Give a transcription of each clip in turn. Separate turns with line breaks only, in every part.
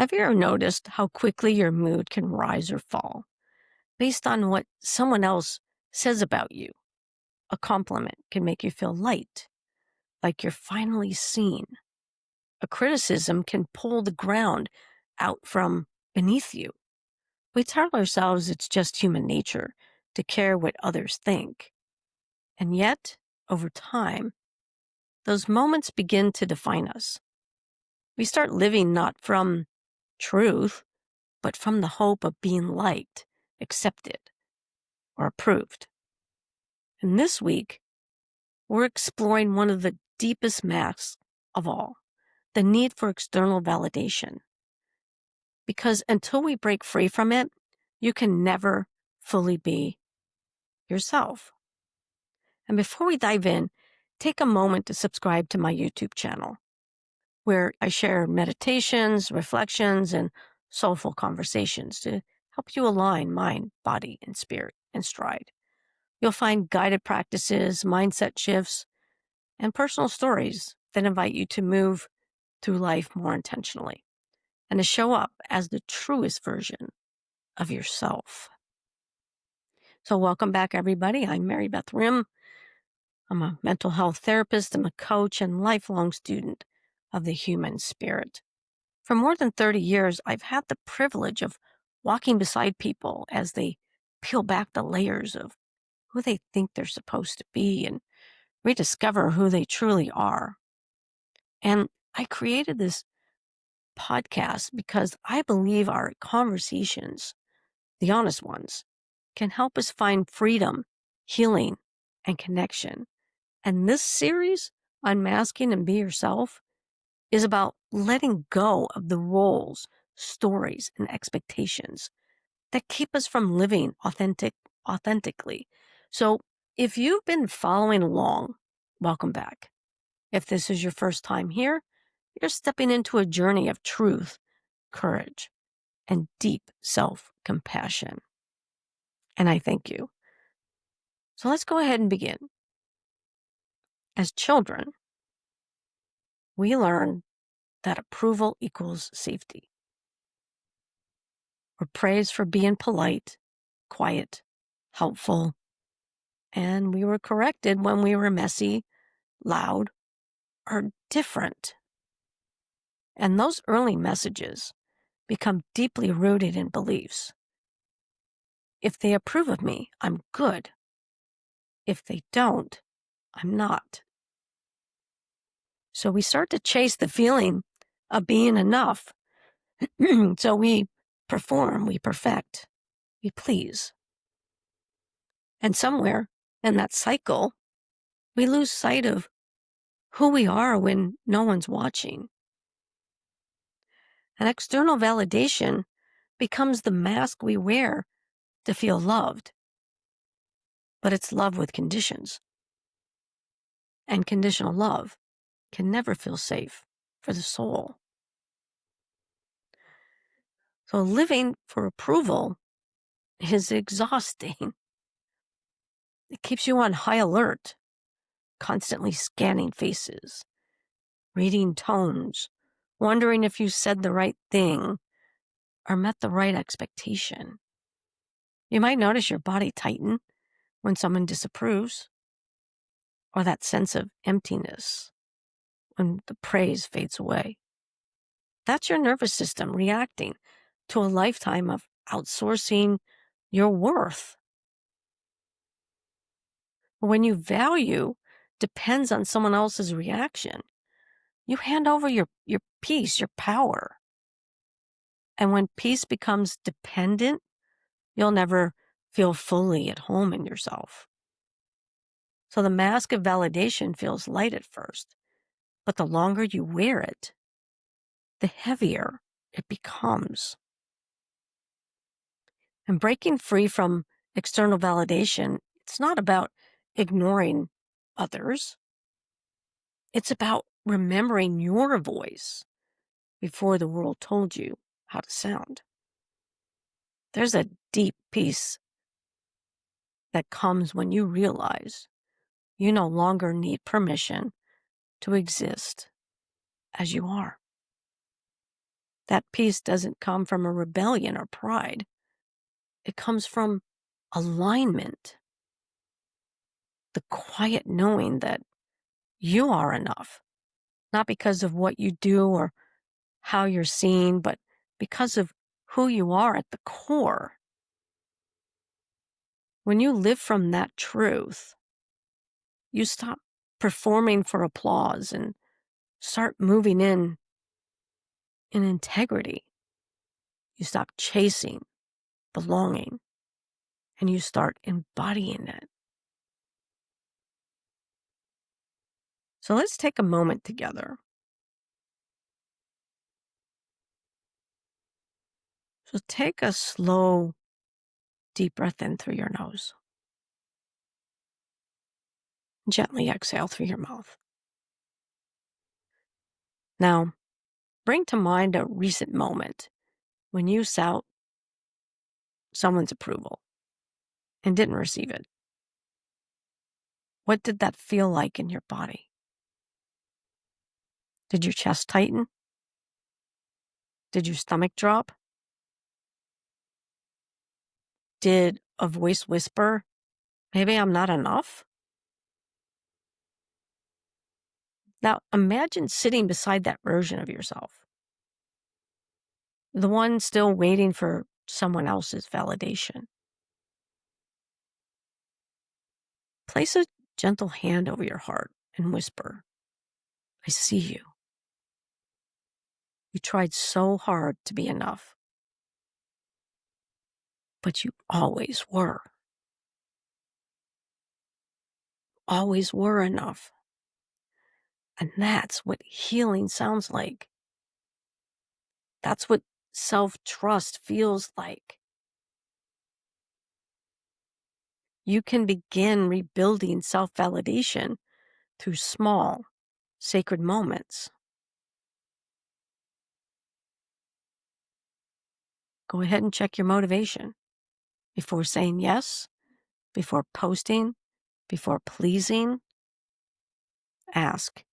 Have you ever noticed how quickly your mood can rise or fall based on what someone else says about you? A compliment can make you feel light, like you're finally seen. A criticism can pull the ground out from beneath you. We tell ourselves it's just human nature to care what others think. And yet, over time, those moments begin to define us. We start living not from truth, but from the hope of being liked, accepted, or approved. And this week, we're exploring one of the deepest masks of all, the need for external validation. Because until we break free from it, you can never fully be yourself. And before we dive in, take a moment to subscribe to my YouTube channel, where I share meditations, reflections, and soulful conversations to help you align mind, body, and spirit in stride. You'll find guided practices, mindset shifts, and personal stories that invite you to move through life more intentionally and to show up as the truest version of yourself. So welcome back, everybody. I'm Mary Beth Rim. I'm a mental health therapist. I'm a coach and lifelong student of the human spirit. For more than 30 years, I've had the privilege of walking beside people as they peel back the layers of who they think they're supposed to be and rediscover who they truly are. And I created this podcast because I believe our conversations, the honest ones, can help us find freedom, healing, and connection. And this series, Unmasking and Be Yourself, is about letting go of the roles, stories, and expectations that keep us from living authentically. So if you've been following along, welcome back. If this is your first time here, you're stepping into a journey of truth, courage, and deep self-compassion. And I thank you. So let's go ahead and begin. As children, we learn that approval equals safety. We're praised for being polite, quiet, helpful, and we were corrected when we were messy, loud, or different. And those early messages become deeply rooted in beliefs. If they approve of me, I'm good. If they don't, I'm not. So we start to chase the feeling of being enough. So we perform, we perfect, we please. And somewhere in that cycle, we lose sight of who we are when no one's watching. And external validation becomes the mask we wear to feel loved. But it's love with conditions. And conditional love can never feel safe for the soul. So living for approval is exhausting. It keeps you on high alert, constantly scanning faces, reading tones, wondering if you said the right thing or met the right expectation. You might notice your body tighten when someone disapproves, or that sense of emptiness when the praise fades away. That's your nervous system reacting to a lifetime of outsourcing your worth. When your value depends on someone else's reaction, you hand over your peace, your power. And when peace becomes dependent, you'll never feel fully at home in yourself. So the mask of validation feels light at first, but the longer you wear it, the heavier it becomes. And breaking free from external validation, it's not about ignoring others. It's about remembering your voice before the world told you how to sound. There's a deep peace that comes when you realize you no longer need permission to exist as you are. That peace doesn't come from a rebellion or pride. It comes from alignment, the quiet knowing that you are enough, not because of what you do or how you're seen, but because of who you are at the core. When you live from that truth, you stop performing for applause and start moving in integrity. You stop chasing belonging and you start embodying it. So let's take a moment together. So take a slow, deep breath in through your nose. Gently exhale through your mouth. Now, bring to mind a recent moment when you sought someone's approval and didn't receive it. What did that feel like in your body? Did your chest tighten? Did your stomach drop? Did a voice whisper, maybe I'm not enough? Now imagine sitting beside that version of yourself, the one still waiting for someone else's validation. Place a gentle hand over your heart and whisper, I see you. You tried so hard to be enough, but you always were. Always were enough. And that's what healing sounds like. That's what self-trust feels like. You can begin rebuilding self-validation through small, sacred moments. Go ahead and check your motivation before saying yes, before posting, before pleasing. Ask,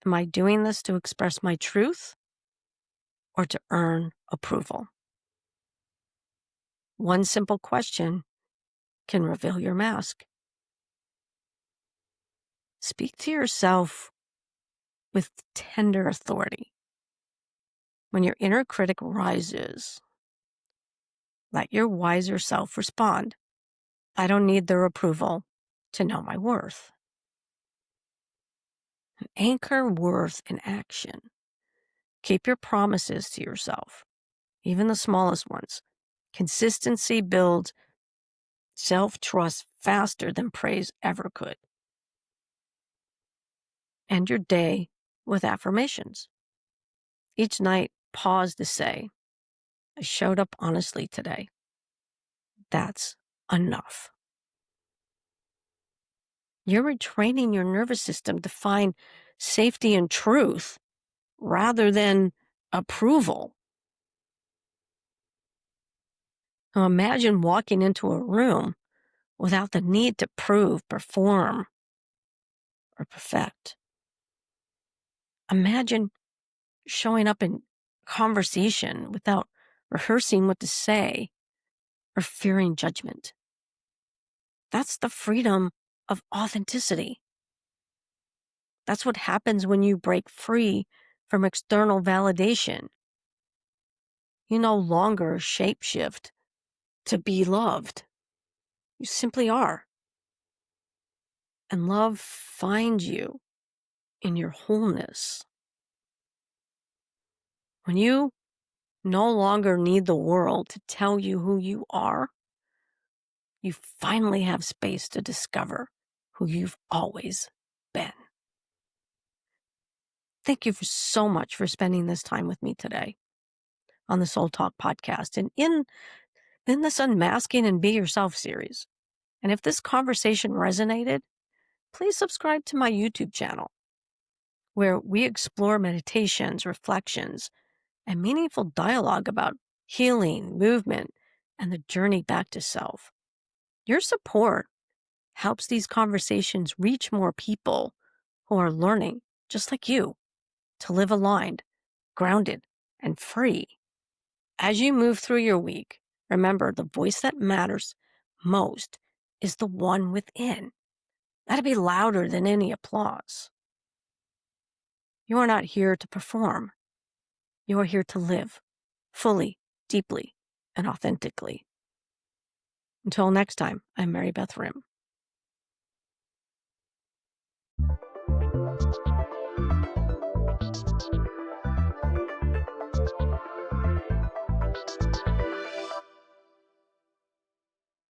am I doing this to express my truth or to earn approval? One simple question can reveal your mask. Speak to yourself with tender authority. When your inner critic rises, let your wiser self respond. I don't need their approval to know my worth. Anchor worth in action. Keep your promises to yourself, even the smallest ones. Consistency builds self-trust faster than praise ever could. End your day with affirmations. Each night, pause to say, I showed up honestly today. That's enough. You're retraining your nervous system to find safety and truth rather than approval. Now imagine walking into a room without the need to prove, perform, or perfect. Imagine showing up in conversation without rehearsing what to say or fearing judgment. That's the freedom of authenticity. That's what happens when you break free from external validation. You no longer shapeshift to be loved. You simply are. And love finds you in your wholeness. When you no longer need the world to tell you who you are, you finally have space to discover who you've always been. Thank you so much for spending this time with me today on the Soul Talk podcast and in this Unmasking and Be Yourself series. And if this conversation resonated, please subscribe to my YouTube channel, where we explore meditations, reflections, and meaningful dialogue about healing, movement, and the journey back to self. Your support helps these conversations reach more people who are learning, just like you, to live aligned, grounded, and free. As you move through your week, remember the voice that matters most is the one within. That'd be louder than any applause. You are not here to perform. You are here to live fully, deeply, and authentically. Until next time, I'm Mary Beth Rim.